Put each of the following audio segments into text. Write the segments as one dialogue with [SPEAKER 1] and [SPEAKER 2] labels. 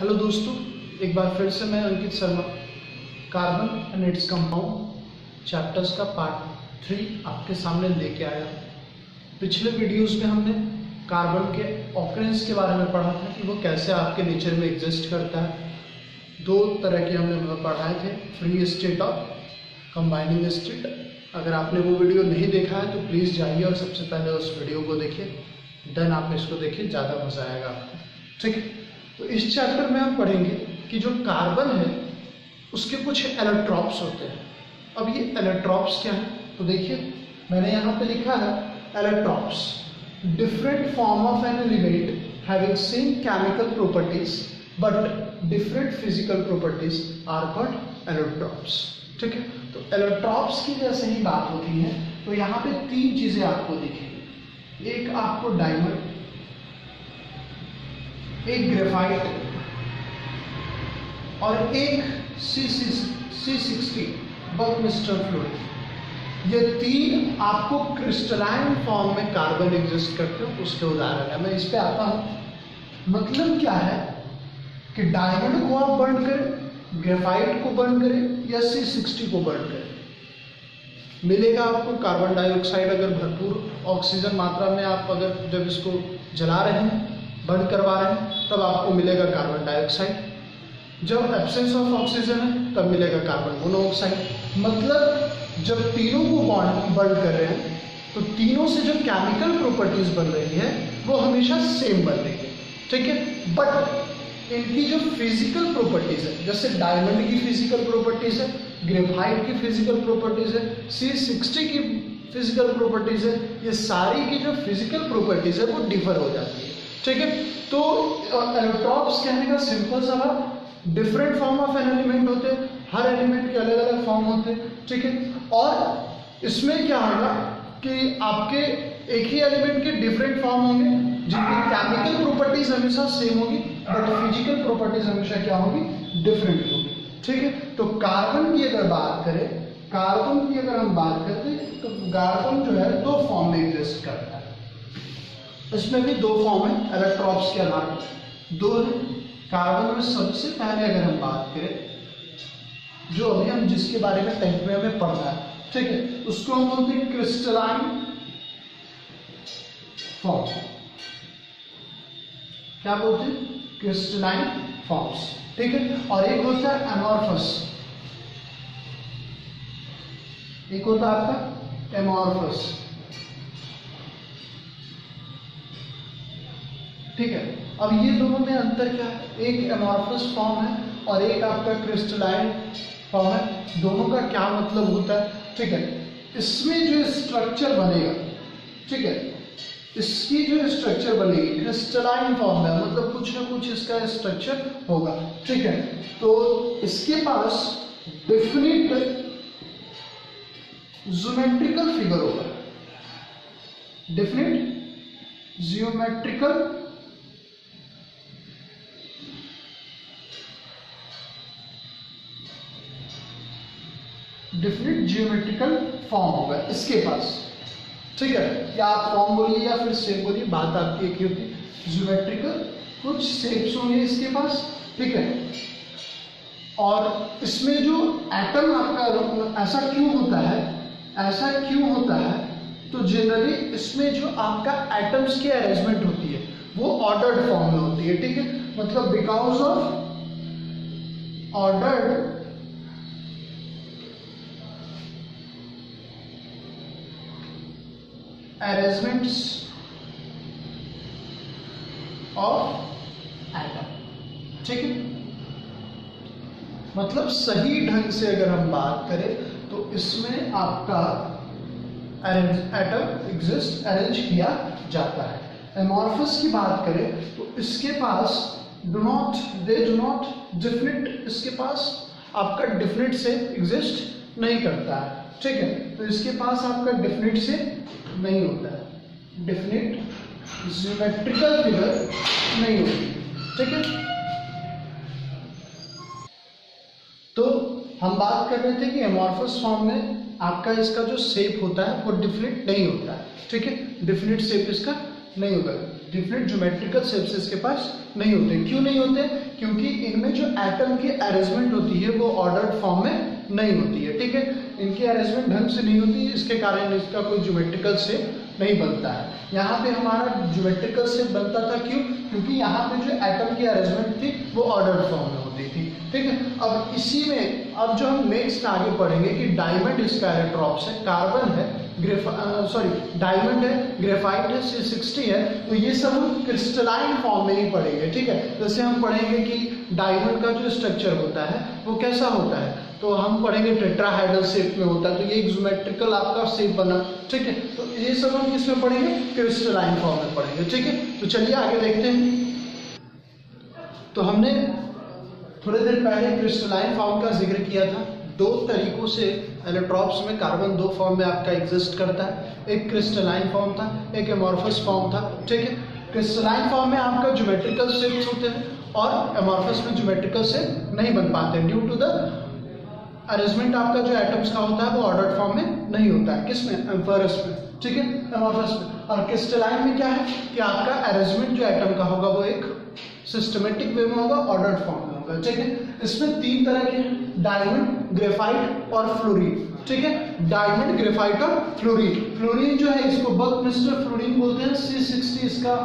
[SPEAKER 1] Hello दोस्तों, एक बार फिर से मैं Ankit Sharma carbon and its compound chapters का पार्ट 3 आपके सामने लेके आया हूँ। पिछले वीडियोस में हमने कार्बन के ऑकरेंस के बारे में पढ़ा था कि वो कैसे आपके नेचर में एग्जिस्ट करता है। दो तरह के हमने पढ़ाए थे, फ्री स्टेट और कंबाइनिंग स्टेट। अगर आपने वो वीडियो नहीं देखा है तो प्लीज़ जाइए और सबसे पहले उस वीडियो को देखिए, देन आप इसको देखिए, ज़्यादा मज़ा आएगा आपको। ठीक है, तो इस चैप्टर में हम पढ़ेंगे कि जो कार्बन है उसके कुछ एलोट्रॉप्स होते हैं। अब ये एलोट्रॉप्स क्या है, तो देखिए मैंने यहाँ पे लिखा है allotropes, different form of an element having same chemical properties but different physical properties are called allotropes. ठीक है, तो एलोट्रॉप्स की जैसे ही बात होती है तो यहाँ पे तीन चीजें आपको दिखेंगी। एक आपको डायमंड, एक ग्रेफाइट और एक C60 बकमिस्टर फ्लूइड। ये तीन आपको क्रिस्टलाइन फॉर्म में कार्बन एग्जिस्ट करते हैं, उसके उदाहरण है। मैं इस पे आता हूं। मतलब क्या है कि डायमंड को आप बर्न करें, ग्रेफाइट को बर्न करें या C60 को बर्न करें, मिलेगा आपको कार्बन डाइऑक्साइड। अगर भरपूर ऑक्सीजन मात्रा में आप अगर जब इसको जला रहे हैं, बर्न करवा रहे हैं, तब आपको मिलेगा कार्बन डाइऑक्साइड। जब एब्सेंस ऑफ ऑक्सीजन है तब मिलेगा कार्बन मोनोऑक्साइड। मतलब जब तीनों को बर्न कर रहे हैं तो तीनों से जो केमिकल प्रॉपर्टीज बन रही है वो हमेशा सेम बन रही है। ठीक है, बट इनकी जो फिजिकल प्रॉपर्टीज है, जैसे डायमंड की फिजिकल प्रॉपर्टीज है, ग्रेफाइट की फिजिकल प्रॉपर्टीज है, C60 की फिजिकल प्रॉपर्टीज है, ये सारी की जो फिजिकल प्रॉपर्टीज है वो डिफर हो जाती है। ठीक है, तो एलोट्रॉप्स कहने का सिंपल सा बात, different form of an element होते हैं, हर एलिमेंट के अलग अलग फॉर्म होते हैं। ठीक है, और इसमें क्या होगा कि आपके एक ही एलिमेंट के डिफरेंट फॉर्म होंगे जिनकी केमिकल प्रॉपर्टीज हमेशा सेम होगी बट फिजिकल प्रॉपर्टीज हमेशा क्या होगी, डिफरेंट होगी। ठीक है, तो कार्बन की अगर बात करें, कार्बन की अगर हम बात करते हैं तो कार्बन जो है दो फॉर्म में एग्जिस्ट करता है। इसमें भी दो फॉर्म है, एलोट्रॉप्स के आधार पर दो है। कार्बन में सबसे पहले अगर हम बात करें, जो अभी हम जिसके बारे में 10th में हमें पढ़ना है, ठीक है, उसको हम बोलते हैं क्रिस्टलाइन फॉर्म। क्या बोलते हैं, क्रिस्टलाइन फॉर्म्स। ठीक है, और एक होता है एमॉर्फस, एक होता है आपका एमॉर्फस। ठीक है, अब ये दोनों में अंतर क्या है, एक एमॉर्फस फॉर्म है और एक आपका क्रिस्टलाइन फॉर्म है। दोनों का क्या मतलब होता है, ठीक है, इसमें जो स्ट्रक्चर बनेगा, ठीक है, इसकी जो स्ट्रक्चर बनेगी क्रिस्टलाइन फॉर्म में, मतलब कुछ ना कुछ इसका स्ट्रक्चर होगा। ठीक है, तो इसके पास डेफिनिट ज्योमेट्रिकल फिगर होगा, definite geometrical different geometrical form होगा इसके पास। ठीक है, या आप फॉर्म बोलिए या फिर शेप बोलिए, बात आपकी एक ही होती है। जियोमेट्रिकल कुछ शेप्स होंगे इसके पास। ठीक है, और इसमें जो एटम आपका ऐसा क्यों होता है, ऐसा क्यों होता है, तो जनरली इसमें जो आपका एटम्स की अरेंजमेंट होती है वो ऑर्डर्ड फॉर्म में होती है। ठीक है, मतलब because of ordered arrangements of atom. ठीक है, मतलब सही ढंग से अगर हम बात करें तो इसमें आपका एटम एग्जिस्ट अरेंज किया जाता है। एमॉर्फस की बात करें तो इसके पास डू नॉट डिफरेंट, इसके पास आपका डिफरेंट से एग्जिस्ट नहीं करता है। ठीक है, तो इसके पास आपका डिफरेंट से नहीं होता है, डेफिनेट ज्योमेट्रिकल फिगर नहीं होती। ठीक है, तो हम बात कर रहे थे कि एमॉर्फस फॉर्म में आपका इसका जो शेप होता है वो डिफिनिट नहीं होता है। ठीक है, डिफिनिट शेप इसका नहीं होगा। डिफरेंट ज्योमेट्रिकल शेप्स इसके पास नहीं होते। क्यों नहीं होते? क्योंकि इनमें जो एटम की अरेंजमेंट होती है वो ऑर्डर्ड फॉर्म में नहीं होती है, ठीक है। इनकी अरेंजमेंट ढंग से नहीं होती, इसके कारण इसका कोई ज्योमेट्रिकल शेप नहीं बनता है। यहाँ पे हमारा ज्योमेट्रिकल शेप बनता था, क्यों? क्योंकि यहाँ पे जो एटम की अरेंजमेंट थी वो ऑर्डर्ड फॉर्म में होती थी, ठीक है। अब इसी में अब जो हम नेक्स्ट आगे पढ़ेंगे कि डायमंड इसका एलेक्ट्रॉप्स है, कार्बन है, डायमंड है, ग्रेफाइट है, C60 है, तो ये सब हम क्रिस्टलाइन फॉर्म में ही पढ़ेंगे, ठीक है। जैसे हम पढ़ेंगे कि डायमंड का जो स्ट्रक्चर होता है वो कैसा होता है, तो हम पढ़ेंगे टेट्राहेड्रल शेप में होता है, तो ये एक ज्योमेट्रिकल आपका शेप बना, ठीक है। तो ये सब हम किसमें पढ़ेंगे? क्रिस्टलाइन फॉर्म में पढ़ेंगे, ठीक है। तो चलिए आगे देखते हैं। तो हमने थोड़ी देर पहले क्रिस्टलाइन फॉर्म का जिक्र किया था। दो तरीकों से एलोट्रॉप्स में कार्बन दो फॉर्म में आपका एग्जिस्ट करता है, एक क्रिस्टलाइन फॉर्म था, एक एमॉर्फस फॉर्म था, ठीक है। क्रिस्टलाइन फॉर्म में आपका ज्योमेट्रिकल शेप्स होते हैं और एमॉर्फस में ज्योमेट्रिकल शेप नहीं बन पाते ड्यू टू द अरेंजमेंट आपका जो एटम्स का होता है वो ऑर्डर्ड फॉर्म में नहीं होता है। किसमें? एम्फोरस में, ठीक है, एमॉर्फस में। और क्रिस्टलाइन में क्या है कि आपका अरेंजमेंट जो एटम का होगा वो एक सिस्टमेटिक वे में होगा, ऑर्डर्ड फॉर्म में होगा, ठीक है। इसमें तीन तरह के हैं, डायमंड, ग्रेफाइट और फ्लोरीन, ठीक है। डायमंड, ग्रेफाइट और फ्लोरीन। फ्लोरीन जो है इसको बकमिस्टर फ्लोरीन बोलते हैं। C60 इसका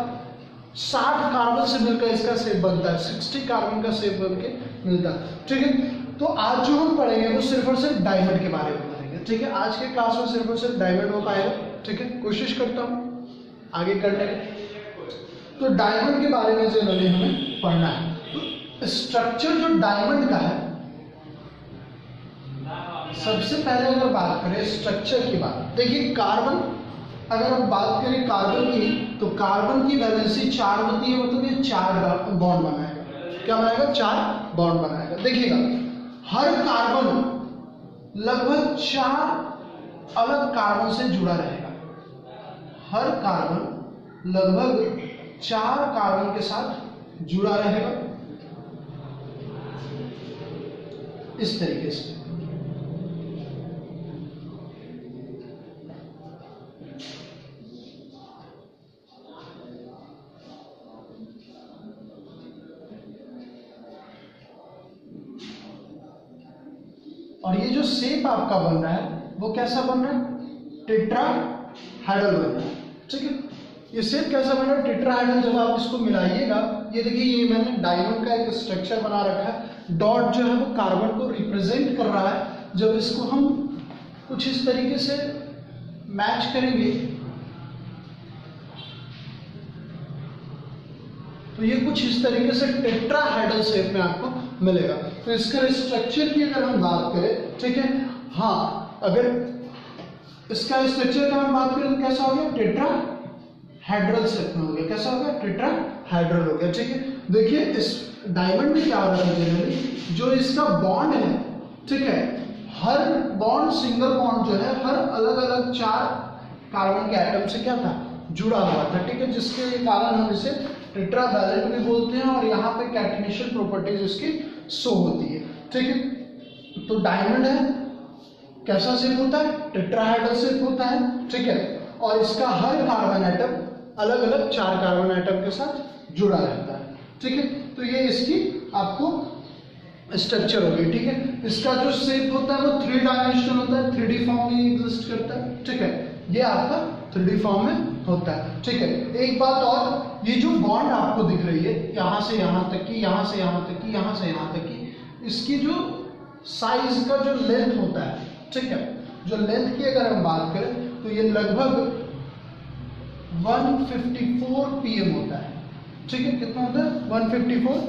[SPEAKER 1] 60 कार्बन से मिलकर इसका शेप बनता है, 60 कार्बन का शेप बनके मिलता है, ठीक है। तो आज जो हम पढ़ेंगे वो सिर्फ और सिर्फ डायमंड के बारे में पढ़ेंगे, ठीक है। आज के क्लास में सिर्फ और सिर्फ डायमंड हो पाएगा, ठीक है। कोशिश करता हूँ आगे करने की। तो डायमंड के बारे में जनरली हमें पढ़ना है। तो स्ट्रक्चर जो डायमंड का है, सबसे पहले अगर बात करें स्ट्रक्चर की बात, देखिए कार्बन, अगर हम बात करें कार्बन की, तो कार्बन की वैलेंसी 4 होती है, मतलब ये 4 बॉन्ड बनाएगा। क्या बनाएगा? 4 बॉन्ड बनाएगा। देखिएगा हर कार्बन लगभग 4 अलग कार्बन से जुड़ा रहेगा। हर कार्बन लगभग 4 कार्बन के साथ जुड़ा रहेगा इस तरीके से। और ये जो शेप आपका बन रहा है वो कैसा बन रहा है? टेट्राहेड्रल बन रहा है, ठीक है। ये शेप कैसा बन रहा है? टेट्राहेड्रल। जब आप इसको मिलाइएगा, ये देखिए ये मैंने डायमंड का एक स्ट्रक्चर बना रखा है। डॉट जो है वो कार्बन को रिप्रेजेंट कर रहा है। जब इसको हम कुछ इस तरीके से मैच करेंगे तो ये कुछ इस तरीके से टेट्राहेड्रल शेप में आपको मिलेगा। तो इसका स्ट्रक्चर की अगर हम बात करें, ठीक है, हाँ, अगर इसका स्ट्रक्चर का हम बात करें तो कैसा हो गया? टेट्राहेड्रल शेप में हो गया। कैसा हो गया? टेट्राहेड्रल हो गया, ठीक है। देखिए इस डायमंड में क्या हो रहा है, जनरली जो इसका बॉन्ड है, ठीक है, हर बॉन्ड, सिंगल बॉन्ड जो है हर अलग अलग 4 कार्बन के एटम से क्या था? जुड़ा हुआ था, ठीक है, जिसके कारण हम इसे टेट्रावैलेंट भी बोलते हैं और यहाँ पे कैटिनेशन प्रॉपर्टीज इसकी शो होती है, ठीक है। तो डायमंड है, कैसा शेप होता है? टेट्राहेड्रल शेप होता है, ठीक है। और इसका हर कार्बन एटम अलग अलग 4 कार्बन एटम के साथ जुड़ा रहता है, ठीक है। तो ये इसकी आपको स्ट्रक्चर हो गई, ठीक है। इसका जो शेप होता है वो 3 डायमेंशनल होता है, 3D फॉर्म में एग्जिस्ट करता है, ठीक है। ये आपका 3D फॉर्म में होता है, ठीक है। एक बात और, ये जो बॉन्ड आपको दिख रही है यहाँ से यहाँ तक की, यहाँ से यहाँ तक की, यहाँ से यहाँ तक की, इसकी जो साइज का जो लेंथ होता है, ठीक है, जो लेंथ की अगर हम बात करें तो ये लगभग 154 pm होता है, ठीक है। कितना होता है? 154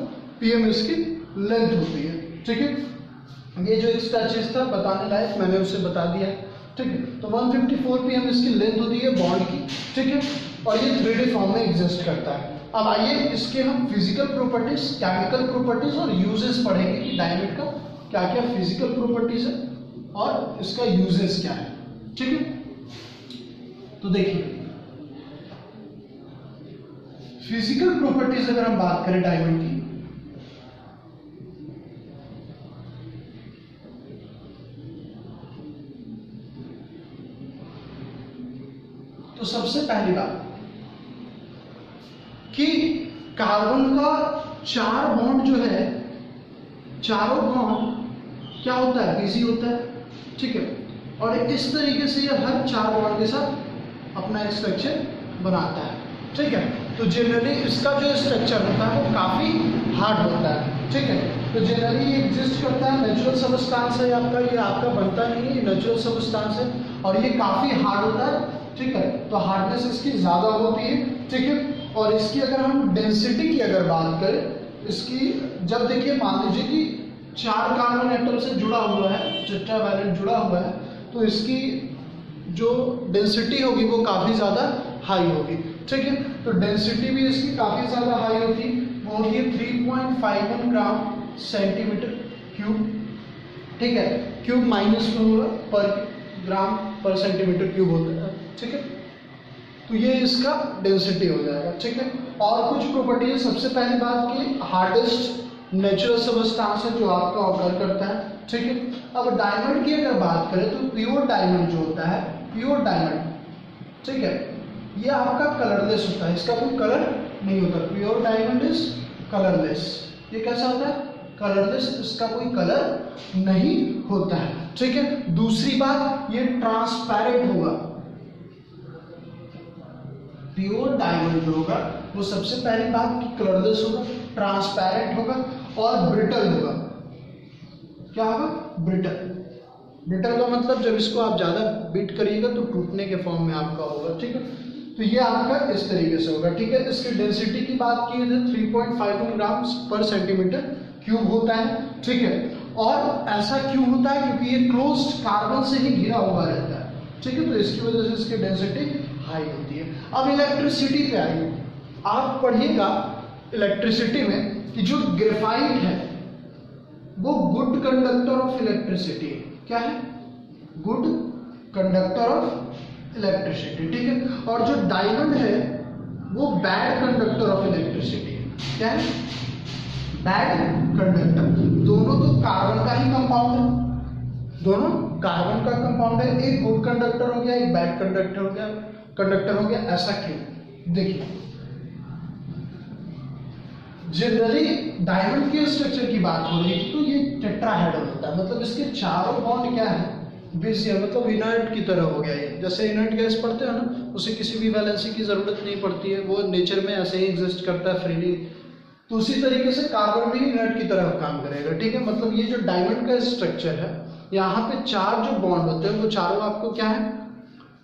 [SPEAKER 1] pm इसकी लेंथ होती है, ठीक है। ये जो एक्स्ट्रा चीज था बताने लायक, मैंने उसे बता दिया, ठीक है। तो 154 pm इसकी लेंथ होती है बॉन्ड की, ठीक है। और ये 3D फॉर्म में एग्जिस्ट करता है। अब आइए इसके हम फिजिकल प्रॉपर्टीज, केमिकल प्रॉपर्टीज और यूजेस पढ़ेंगे कि डायमंड का क्या क्या फिजिकल प्रॉपर्टीज है और इसका यूजेस क्या है, ठीक है। तो देखिए फिजिकल प्रॉपर्टीज अगर हम बात करें डायमंड की, तो सबसे पहली बात कि कार्बन का 4 बॉन्ड जो है, चारों बॉन्ड क्या होता है, बिजी होता है, ठीक है। और इस तरीके से ये हर 4 बॉन्ड के साथ अपना एक स्ट्रक्चर बनाता है, ठीक है। तो जनरली इसका जो स्ट्रक्चर होता है वो काफी हार्ड होता है, ठीक है। तो जनरली ये एग्जिस्ट करता है, नेचुरल सबस्टांस है आपका, ये आपका बनता नहीं है, ये नेचुरल सबस्टांस है और ये काफी हार्ड होता है, ठीक है। तो हार्डनेस इसकी ज्यादा होती है, ठीक है। और इसकी अगर हम डेंसिटी की अगर बात करें, इसकी जब देखिए मान लीजिए कि 4 कार्बन एटम से जुड़ा हुआ है, टेट्रावैलेंट जुड़ा हुआ है, तो इसकी जो डेंसिटी होगी वो काफी ज्यादा हाई होगी, ठीक है। तो डेंसिटी भी इसकी काफी ज्यादा हाई होगी, वो होती है 3.51 ग्राम सेंटीमीटर क्यूब, ठीक है। क्यूब माइनस में होगा, पर ग्राम पर सेंटीमीटर क्यूब होता है, ठीक है। तो ये इसका डेंसिटी हो जाएगा, ठीक है। और कुछ प्रॉपर्टी, सबसे पहली बात की हार्डेस्ट नेचुरल सबस्टांस है जो आपका ऑकर करता है, ठीक है। अब डायमंड की अगर बात करें तो प्योर डायमंड जो होता है, प्योर डायमंड, ठीक है, ये आपका कलरलेस होता है, इसका कोई कलर नहीं होता। Pure diamond is colourless. ये कैसा होता है, कलरलेस, इसका कोई कलर नहीं होता है, ठीक है। दूसरी बात, ये ट्रांसपेरेंट होगा। प्योर डायमंड जो होगा वो सबसे पहली बात कि कलरलेस होगा, ट्रांसपेरेंट होगा और ब्रिटल होगा। क्या होगा, ब्रिटल। ब्रिटल का मतलब जब इसको आप ज्यादा बीट करिएगा तो टूटने के फॉर्म में आपका होगा, ठीक है। तो ये आपका इस तरीके से होगा, ठीक है। इसकी डेंसिटी की बात की तो 3.51 ग्राम पर सेंटीमीटर क्यूब होता है, ठीक है। और ऐसा क्यों होता है, क्योंकि ये क्लोज्ड कार्बन से ही घिरा हुआ रहता है, ठीक है। तो इसकी वजह से इसकी डेंसिटी हाई होती है। अब इलेक्ट्रिसिटी पे आइए, आप पढ़िएगा इलेक्ट्रिसिटी में कि जो ग्रेफाइट है वो गुड कंडक्टर ऑफ इलेक्ट्रिसिटी है। क्या है, गुड कंडक्टर ऑफ इलेक्ट्रिसिटी, ठीक है। और जो डायमंड है वो बैड कंडक्टर ऑफ इलेक्ट्रिसिटी है। क्या है, बैड कंडक्टर। दोनों तो कार्बन का ही कंपाउंड है, दोनों कार्बन का कंपाउंड है। एक गुड कंडक्टर हो गया, एक बैड कंडक्टर हो गया। ऐसा क्यों, देखिए जनरली डायमंड के स्ट्रक्चर की बात हो रही थी तो ये टेट्राहेड्रल होता है, मतलब इसके चारों बॉन्ड क्या है, बेसियर, मतलब इनर्ट की तरह हो गया ये। जैसे इनर्ट गैस पढ़ते हो ना, उसे किसी भी वैलेंसी की जरूरत नहीं पड़ती है, वो नेचर में ऐसे ही एग्जिस्ट करता है फ्रीली। तो उसी तरीके से कार्बन भी इनर्ट की तरह काम करेगा, ठीक है। मतलब ये जो डायमंड का स्ट्रक्चर है, यहाँ पे 4 जो बॉन्ड होते हैं वो चारों आपको क्या है,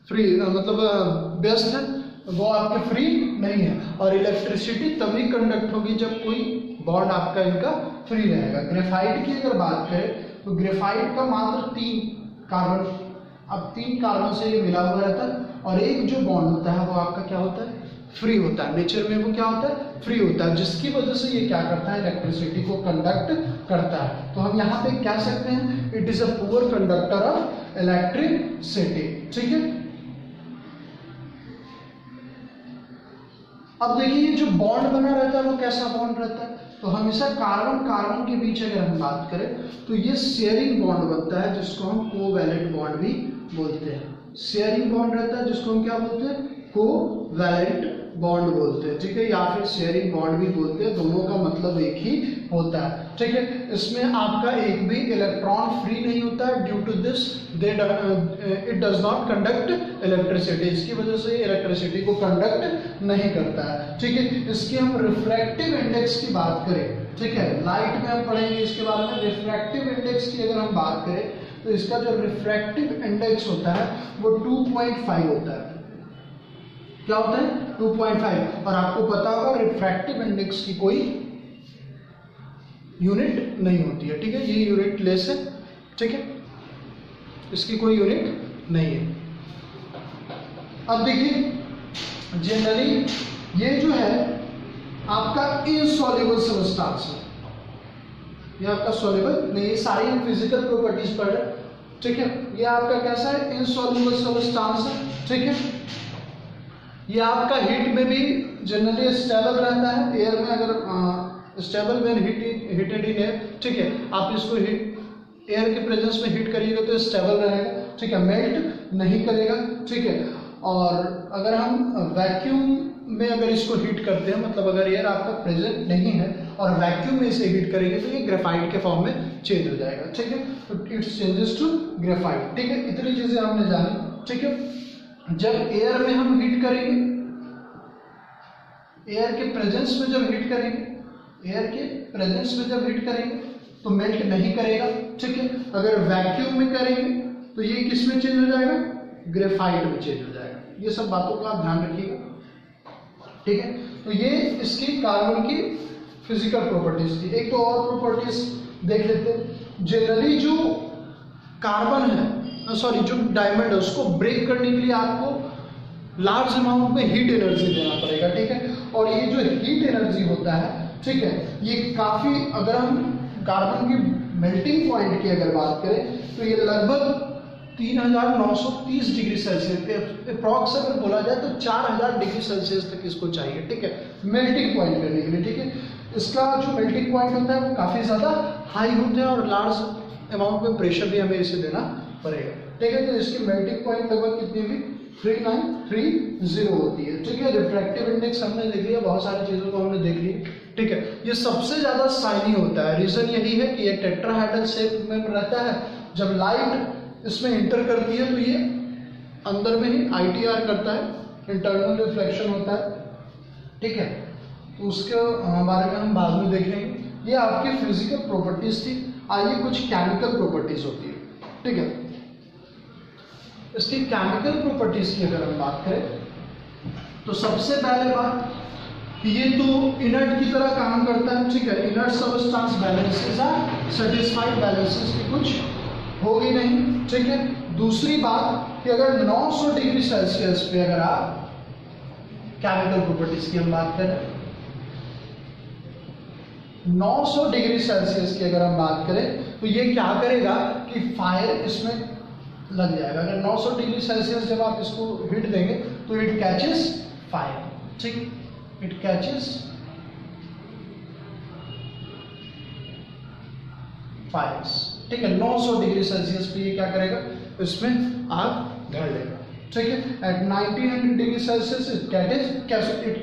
[SPEAKER 1] फ्री, मतलब व्यस्त है, वो आपके फ्री नहीं है। और इलेक्ट्रिसिटी तभी कंडक्ट होगी जब कोई बॉन्ड आपका इनका फ्री रहेगा। ग्रेफाइट की अगर बात करें तो ग्रेफाइट का मात्र 3 कार्बन, अब 3 कार्बन से ये मिला हुआ रहता है और एक जो बॉन्ड होता है वो आपका क्या होता है, फ्री होता है। नेचर में वो क्या होता है, फ्री होता है, जिसकी वजह से ये क्या करता है, इलेक्ट्रिसिटी को कंडक्ट करता है। तो हम यहाँ पे कह सकते हैं it is a poor conductor of electricity, ठीक है। अब देखिए जो बॉन्ड बना रहता है वो कैसा बॉन्ड रहता है, तो हमेशा कार्बन कार्बन के बीच अगर हम बात करें तो ये शेयरिंग बॉन्ड बनता है, जिसको हम कोवैलेंट बॉन्ड भी बोलते हैं। शेयरिंग बॉन्ड रहता है जिसको हम क्या बोलते हैं, कोवैलेंट बॉन्ड बोलते हैं, ठीक है, या फिर शेयरिंग बॉन्ड भी बोलते हैं। दोनों का मतलब एक ही होता है, ठीक है। इसमें आपका एक भी इलेक्ट्रॉन फ्री नहीं होता है, due to this it does not conduct electricity, इसकी वजह से इलेक्ट्रिसिटी को कंडक्ट नहीं करता है, ठीक है। इसकी हम रिफ्रैक्टिव इंडेक्स की बात करें, ठीक है, लाइट में हम पढ़ेंगे इसके बारे में। रिफ्रैक्टिव इंडेक्स की अगर हम बात करें तो इसका जो रिफ्रैक्टिव इंडेक्स होता है वो 2.5 होता है। क्या होता है, 2.5। और आपको पता होगा रिफ्रैक्टिव इंडेक्स की कोई यूनिट नहीं होती है, ठीक है, ये यूनिट लेस है, ठीक है, इसकी कोई यूनिट नहीं है। अब देखिए जनरली ये जो है आपका इनसॉल्युबल सबस्टांस है, ये आपका सॉल्युबल नहीं, ये सारी हम फिजिकल प्रॉपर्टीज पढ़ रहे, ठीक है। ये आपका कैसा है, इनसॉल्युबल सबस्टांस है, ठीक है। ये आपका हीट में भी जनरली स्टेबल रहता है, एयर में अगर stable when heated in air, ठीक है। आप इसको हीट एयर के प्रेजेंस में हीट करिएगा तो स्टेबल रहेगा, ठीक है, मेल्ट नहीं करेगा, ठीक है। और अगर हम वैक्यूम में अगर इसको हीट करते हैं, मतलब अगर एयर आपका प्रेजेंट नहीं है और वैक्यूम में इसे हीट करेंगे तो ये ग्रेफाइट के फॉर्म में चेंज हो जाएगा। ठीक है, तो इट्स चेंजेस टू ग्रेफाइट। ठीक है, इतनी चीजें हमने जानी। ठीक है, जब एयर में हम हीट करेंगे, एयर के प्रेजेंस में जब हीट करेंगे, एयर के प्रेजेंस में जब हीट करेंगे तो मेल्ट नहीं करेगा। ठीक है, अगर वैक्यूम में करेंगे तो ये किस में चेंज हो जाएगा, ग्रेफाइट में चेंज हो जाएगा। ये सब बातों का आप ध्यान रखिएगा। ठीक है, तो ये इसकी कार्बन की फिजिकल प्रॉपर्टीज थी। एक तो और प्रॉपर्टीज देख लेते हैं। जनरली जो कार्बन है, सॉरी जो डायमंड है, उसको ब्रेक करने के लिए आपको लार्ज अमाउंट में हीट एनर्जी देना पड़ेगा। ठीक है, और ये जो हीट एनर्जी होता है, ठीक है, ये काफी, अगर हम कार्बन की मेल्टिंग पॉइंट की अगर बात करें तो ये लगभग 3930 डिग्री सेल्सियस, अप्रॉक्स अगर बोला जाए तो 4000 डिग्री सेल्सियस तक इसको चाहिए। ठीक है, मेल्टिंग पॉइंट करने के लिए। ठीक है, इसका जो मेल्टिंग पॉइंट होता है वो काफी ज्यादा हाई होता है और लार्ज अमाउंट में प्रेशर भी हमें इसे देना पड़ेगा। ठीक है, तो इसकी मेल्टिंग पॉइंट लगभग कितनी हुई, 3930 होती है। ठीक है, रिफ्रैक्टिव इंडेक्स हमने देख लिया, बहुत सारी चीजों को हमने देख लिया। ठीक है, ये सबसे ज्यादा शाइनी होता है। रीजन यही है कि ये टेट्राहेड्रल शेप में रहता है। जब लाइट इसमें इंटर करती है तो ये अंदर में ही ITR करता है, इंटरनल रिफ्लेक्शन होता है। ठीक है, तो उसके बारे में हम बाद में देख लेंगे। ये आपकी फिजिकल प्रॉपर्टीज थी। आइए कुछ केमिकल प्रॉपर्टीज होती है। ठीक है, इसकी केमिकल प्रॉपर्टीज की अगर हम बात करें तो सबसे पहले बात, ये तो इनर्ट की तरह काम करता है। ठीक है, inert substance balances are satisfied, balances की कुछ होगी नहीं। ठीक है, दूसरी बात कि अगर 900 डिग्री सेल्सियस पे अगर आप केमिकल प्रॉपर्टीज की हम बात करें, 900 डिग्री सेल्सियस की अगर हम बात करें तो ये क्या करेगा कि फायर इसमें लग जाएगा। अगर 900 डिग्री सेल्सियस जब आप इसको हीट देंगे तो इट कैचेस फायर। ठीक, इट कैचेस फायर्स। ठीक है, 900 डिग्री सेल्सियस पे ये क्या करेगा, इसमें आग धर लेगा। ठीक है, at 1900 degree Celsius it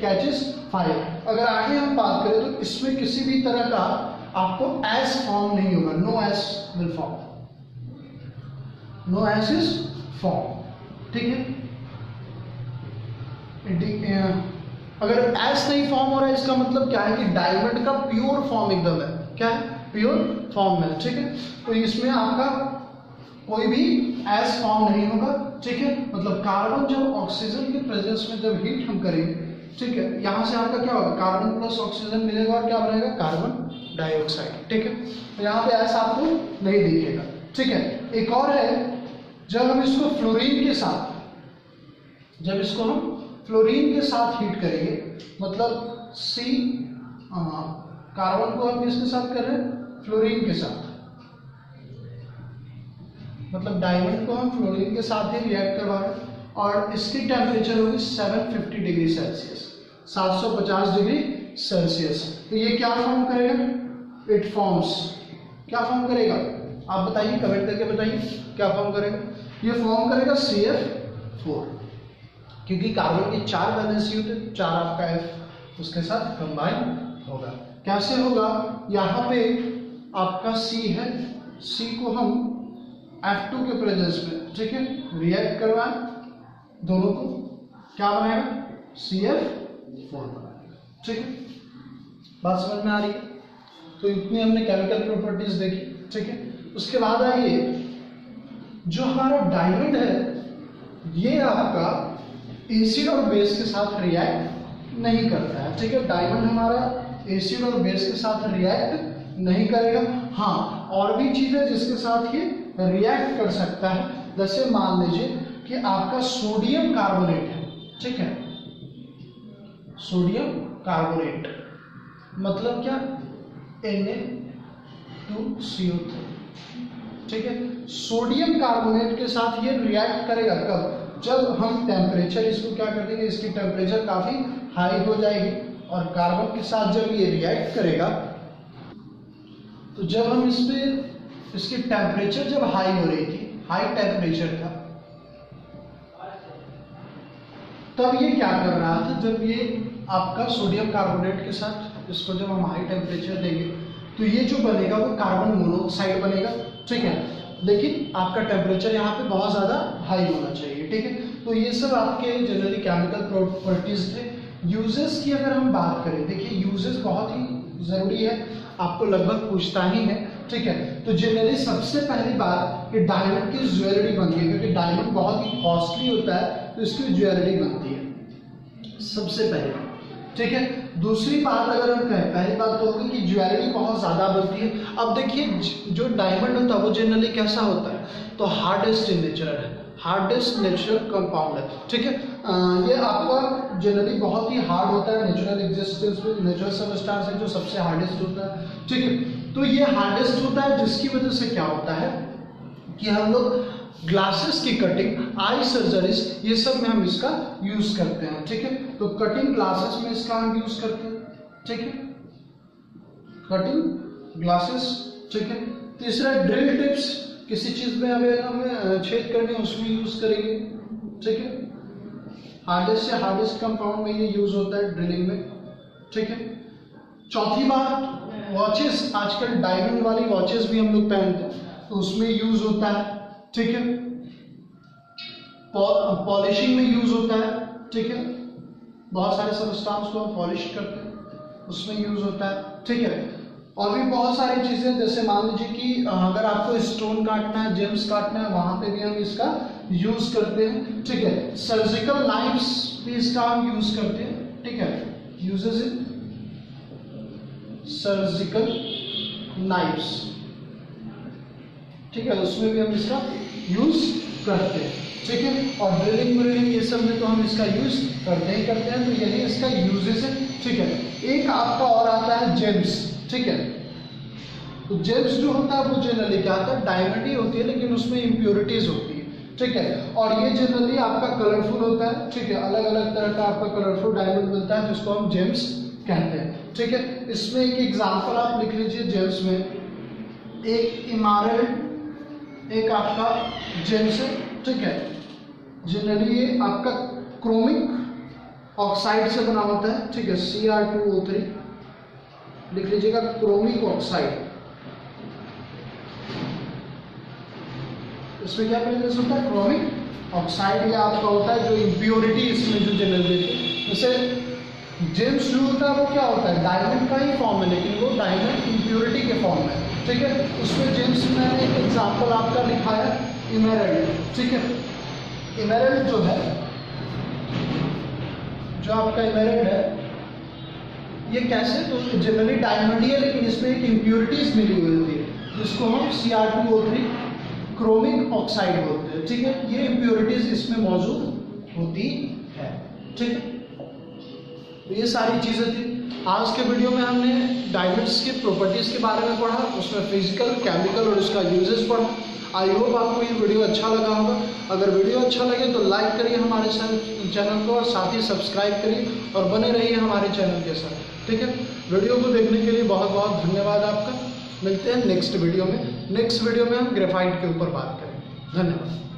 [SPEAKER 1] catches fire. अगर आगे हम बात करें तो इसमें किसी भी तरह का आपको एस फॉर्म नहीं होगा, no S will form, no S is form. ठीक है, अगर एस नहीं फॉर्म हो रहा है इसका मतलब क्या है कि डायमंड का प्योर फॉर्म एकदम है, क्या है, प्योर फॉर्म में। ठीक है, तो इसमें आपका कोई भी एस फॉर्म नहीं होगा। ठीक है, मतलब कार्बन जब ऑक्सीजन के प्रेजेंस में जब हीट हम करेंगे, ठीक है, यहां से आपका क्या होगा, कार्बन प्लस ऑक्सीजन मिलेगा और क्या बनेगा, कार्बन डाइऑक्साइड। ठीक है, तो यहाँ पे एस आपको नहीं दिखेगा। ठीक है, एक और है, जब हम इसको फ्लोरीन के साथ, जब इसको हम फ्लोरीन के साथ हीट करेंगे, मतलब सी कार्बन को हम किसके साथ कर रहे हैं, फ्लोरीन के साथ, मतलब डायमंड को हम फ्लोरीन के साथ ही रिएक्ट करवा रहे हैं और इसकी टेम्परेचर होगी 750 डिग्री सेल्सियस, 750 डिग्री सेल्सियस। तो ये क्या फॉर्म करेगा, इट फॉर्म्स, क्या फॉर्म करेगा, आप बताइए, कमेंट करके बताइए क्या फॉर्म करेगा। ये फॉर्म करेगा CF4, क्योंकि कार्बन की 4 वैलेंसी होते, 4 आपका F उसके साथ कंबाइन होगा। कैसे होगा, यहाँ पे आपका C है, C को हम F2 के प्रेजेंस में, ठीक है, रिएक्ट करवाएं दोनों को, क्या बनाएगा, CF4 बनाएगा। ठीक है, बात समझ में आ रही है। तो इतनी हमने केमिकल प्रॉपर्टीज देखी। ठीक है, उसके बाद आइए, जो हमारा डायमंड है ये आपका एसिड और बेस के साथ रिएक्ट नहीं करता है। ठीक है, डायमंड हमारा एसिड और बेस के साथ रिएक्ट नहीं करेगा। हाँ, और भी चीजें जिसके साथ ये रिएक्ट कर सकता है, जैसे मान लीजिए कि आपका सोडियम कार्बोनेट है। ठीक है, सोडियम कार्बोनेट मतलब क्या, Na2CO3। ठीक है, सोडियम कार्बोनेट के साथ ये रिएक्ट करेगा कब, जब हम टेम्परेचर इसको क्या कर देंगे, इसकी टेम्परेचर काफी हाई हो जाएगी और कार्बन के साथ जब ये रिएक्ट करेगा तो जब हम इसमें, इसकी टेम्परेचर जब हाई हो रही थी, हाई टेम्परेचर था, तब ये क्या कर रहा था, जब ये आपका सोडियम कार्बोनेट के साथ इसको जब हम हाई टेम्परेचर देंगे तो ये जो बनेगा वो कार्बन मोनोऑक्साइड बनेगा, ठीक है। लेकिन आपका टेम्परेचर यहाँ पे बहुत ज़्यादा हाई होना चाहिए, ठीक है। तो ये सब आपके जनरली केमिकल प्रॉपर्टीज थे। यूजेस की अगर हम बात करें, देखिए यूजेस बहुत ही ज़रूरी है, आपको लगभग पूछता ही है, ठीक है। तो जनरली सबसे पहली बात कि डायमंड की ज्वेलरी बनती है, क्योंकि डायमंड बहुत ही कॉस्टली होता है तो इसकी ज्वेलरी बनती है सबसे पहले, ठीक है। दूसरी बात अगर हम कहें, पहली बात तो होगी कि ज्वेलरी बहुत ज़्यादा बनती है। अब देखिए जो डायमंड होता है वो जनरली कैसा होता है, तो हार्डेस्ट इन नेचर है, हार्डेस्ट नेचुरल कंपाउंड है, ठीक है। ये आपका जनरली बहुत ही हार्ड होता है, नेचुरल एग्जिस्टेंस में नेचुरल सबस्टेंस है जो सबसे हार्डेस्ट होता है, ठीक है। तो ये हार्डेस्ट होता है, जिसकी वजह से क्या होता है कि हम लोग ग्लासेस की कटिंग, आई सर्जरीज, ये सब में हम इसका यूज करते हैं, ठीक है। तो कटिंग ग्लासेस में इसका हम यूज करते हैं, ठीक है, कटिंग ग्लासेस, ठीक है। तीसरा ड्रिल टिप्स, किसी चीज में हमें छेद करने उसमें यूज करेंगे, ठीक है। हार्डेस्ट से हार्डेस्ट कंपाउंड में ये यूज होता है ड्रिलिंग में, ठीक है। चौथी बात, वॉचेस, आजकल डायमंड वाली वॉचेस भी हम लोग पहनते हैं तो उसमें यूज होता है, ठीक है। पॉलिशिंग में यूज होता है, ठीक है, बहुत सारे सबस्टेंस को हम पॉलिश करते हैं उसमें यूज होता है, ठीक है। और भी बहुत सारी चीजें, जैसे मान लीजिए कि अगर आपको स्टोन काटना है, जेम्स काटना है, वहां पे भी हम इसका यूज करते हैं, ठीक है। सर्जिकल नाइफ्स भी इसका हम यूज करते हैं, ठीक है, यूजेस इन सर्जिकल नाइफ्स, ठीक है, उसमें भी हम इसका यूज करते हैं, ठीक है। और ड्रिलिंग व्रिलिंग ये सब में तो हम इसका यूज करते ही करते हैं, तो यही इसका यूजेस है, ठीक है। एक आपका और आता है जेम्स, ठीक है। तो जेम्स जो होता है वो जनरली क्या होता है, डायमंड ही होती है लेकिन उसमें इम्प्योरिटीज होती है, ठीक है। और ये जनरली आपका कलरफुल होता है, ठीक है, अलग अलग तरह का आपका कलरफुल डायमंड मिलता है जिसको हम जेम्स कहते हैं, ठीक है। इसमें एक एग्जांपल आप लिख लीजिए जेम्स में, एक इमराल्ड, एक आपका जेम्स है, ठीक है। जनरली ये आपका क्रोमिक ऑक्साइड से बना होता है, ठीक है, Cr2O3 लिख लीजिएगा, क्रोमिक ऑक्साइड। इसमें क्या प्रेजेंस होता है, क्रोमिक ऑक्साइड, ये आपका होता है जो इम्प्योरिटी इसमें जो जनरेट है। जैसे जेम्स जो होता है वो क्या होता है, डायमंड का ही फॉर्म है लेकिन वो डायमंड इम्प्योरिटी के फॉर्म में, ठीक है। उसमें जेम्स मैंने एक एग्जांपल आपका लिखा है इमराल्ड, ठीक है। इमराल्ड जो है, जो आपका इमराल्ड है ये कैसे, तो जनरली डायमंड ही है लेकिन इसमें एक इम्प्योरिटीज मिली हुई होती है जिसको हम Cr2O3 क्रोमिक ऑक्साइड बोलते हैं, ठीक है। ये इम्प्योरिटीज इसमें मौजूद होती है, ठीक है। तो ये सारी चीजें थी। आज के वीडियो में हमने डायमंड्स की प्रॉपर्टीज के बारे में पढ़ा, उसमें फिजिकल, केमिकल और उसका यूजेस पढ़ा। आई होप आपको ये वीडियो अच्छा लगा होगा। अगर वीडियो अच्छा लगे तो लाइक करिए हमारे चैनल को और साथ ही सब्सक्राइब करिए और बने रहिए हमारे चैनल के साथ, ठीक है। वीडियो को देखने के लिए बहुत बहुत धन्यवाद आपका। मिलते हैं नेक्स्ट वीडियो में। नेक्स्ट वीडियो में हम ग्रेफाइट के ऊपर बात करेंगे। धन्यवाद।